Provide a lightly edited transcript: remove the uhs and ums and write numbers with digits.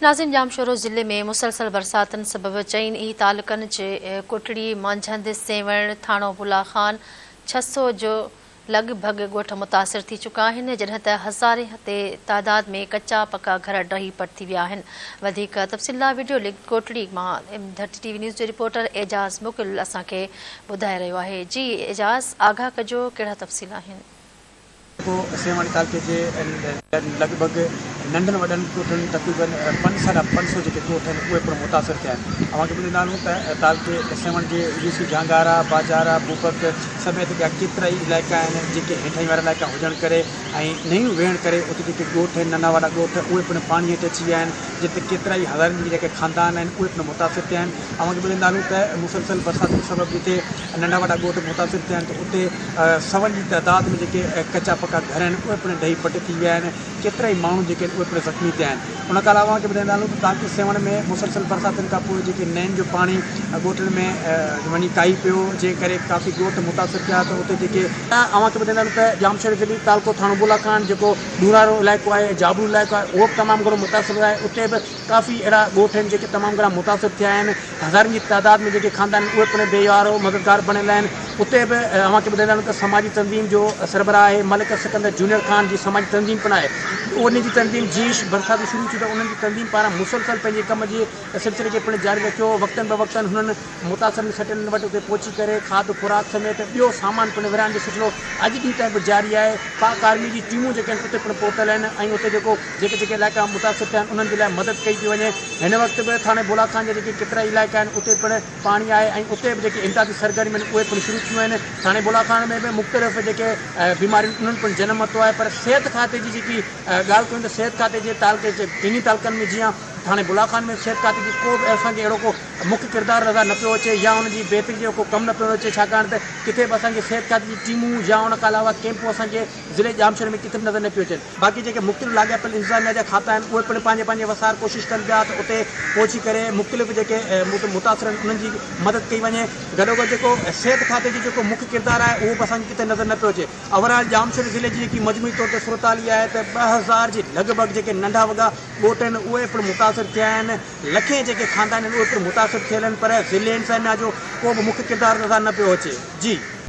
नाज़िम जामशोरो ज़िले में मुसलसल बरसातन सबब चईन ई तालुकनि जे कुटड़ी मंझंदि सेवण थाणो बुला खान 600 जो लॻभॻि ॻोठ मुतासिर थी चुका आहिनि जॾहिं त हज़ारे ते तादाद में कचा पका घर ढही पट थी विया आहिनि। वधीक तफ़सील लाइ वीडियो लिंक कोटड़ी मां धरती टीवी न्यूज़ जो रिपोर्टर एजाज़ मुकिल असांखे ॿुधाए रहियो आहे। जी एजाज़, आगाह कजो, कहिड़ा तफ़सील आहिनि? सेवण तालुके जे लॻभॻि नंढनि वॾनि ॻोठनि तक़रीबन 500 जेके ॻोठ आहिनि उहे पिणु मुतासिर थिया आहिनि। अव्हांखे ॿुधाईंदायूं त तालुके सेवण जे यूसी झांगारा बाजारा बूबक समेत ॿिया केतिरा ई इलाइक़ा आहिनि जेके हेठाई वारा इलाइक़ा हुजण करे ऐं नयूं वेहण करे उते जेके ॻोठ आहिनि नंढा वॾा ॻोठ उहे पिणु पाणी हेठि अची विया आहिनि जिते केतिरा ई हज़ारनि जी जेके ख़ानदान आहिनि उहे पिणु मुतासिर थिया आहिनि। अव्हांखे ॿुधाईंदायूं त मुसलसल बरसाति जे सबबु जिते नंढा वॾा ॻोठ मुतासिर थिया आहिनि त उते सवनि जी तइदाद में जेके कचा पका घर आहिनि उहे पिणु ढही पट थी विया आहिनि। केतिरा ई माण्हू जेके उहे पिणु ज़ख़्मी थिया आहिनि। उन खां अलावा खे ॿुधाईंदायूं त तालुके सेवण में मुसलसल बरसातियुनि खां पोइ जेके नैन जो पाणी ॻोठनि में वञी काई पियो जंहिं करे काफ़ी ॻोठ मुतासिर थिया त उते जेके अव्हांखे ॿुधाईंदायूं त जामशोरो ज़िले तालुको थाणो बुला खान जेको ॾूरारो इलाइक़ो आहे जाबरू इलाइक़ो आहे उहो बि तमामु घणो मुतासिर आहे। उते बि काफ़ी अहिड़ा ॻोठ आहिनि जेके तमामु घणा मुतासिर थिया आहिनि। हज़ारनि जी तइदाद में जेके ख़ानदान आहिनि उहे पिणु बेयारो मददगार बणियल आहिनि। उते बि अव्हांखे ॿुधाईंदायूं त समाजी तंज़ीम जो सरबराह आहे मलिक सिकंदर जूनियर ख़ान जी समाजी तंज़ीम पिणु आहे। उन जी तंज़ीम जीश बरसाति शुरू थी त उन्हनि जी तंज़ीम पारां मुसलसल पंहिंजे कम जे सिलसिले खे पिणु जारी रखियो। वक़्तनि ब वक़्तनि हुननि मुतासिर सटनि वटि उते पहुची करे खाद खुराक समेत ॿियो सामान पिणु विरिहाइण जो सिलसिलो अॼु ॾींहं ताईं बि जारी आहे। पाक आर्मी जी टीमूं जेके आहिनि उते पिणु पहुतल आहिनि ऐं उते जेके इलाइक़ा मुतासिर थिया आहिनि उन्हनि जे लाइ मदद कई थी वञे। हिन वक़्तु बि थाणे बुला खान जा जेके केतिरा इलाइक़ा आहिनि उते पिणु पाणी आहे ऐं उते बि जेके इमदादी सरगर्मियूं आहिनि उहे पिणु शुरू थियूं आहिनि। थाणे बुला खान में बि मुख़्तलिफ़ जेके बीमारियूं उन्हनि पिणु जनम वरितो आहे पर सिहत खाते जी जेकी ॻाल्हि कयूं त सिहत खाते जे तालुके जे ॿिन्ही तालुकनि में जीअं थाणे बुला खान में सिहत खाते जी को बि असांखे अहिड़ो को मुख्य किरदारु नज़र न पियो अचे या उनजी बहितरी जो को कमु न पियो अचे छाकाणि त किथे बि असांखे सिहत खाते जी टीमूं या उन खां अलावा कैंपूं असांजे ज़िले जामशोरो में किथे बि नज़र न पियो अचनि। बाक़ी जेके मुख़्तलिफ़ लाॻापियल इंतिज़ामिया जा खाता आहिनि उहे पिणु पंहिंजे वसार कोशिशि कनि पिया त उते पहुची करे मुख़्तलिफ़ जेके मुतासिर आहिनि उन्हनि जी मदद कई वञे। गॾोगॾु जेको सिहत खाते जो जेको मुख्य किरदारु आहे उहो बि असांखे किथे नज़र न पियो अचे। ओवरऑल जामशोरो ज़िले जी जेकी मजमूई तौर ते सूरत हाल इहा आहे त 2000 जे लॻभॻि जेके नंढा वॾा ॻोठ आहिनि उहे पिणु मुतासिर थिया आहिनि। लखे जेके ख़ानदान आहिनि उहे पिणु मुतासिर थियल आहिनि पर ज़िले जो को बि मुख्य किरदारु नज़र न पियो अचे। जी।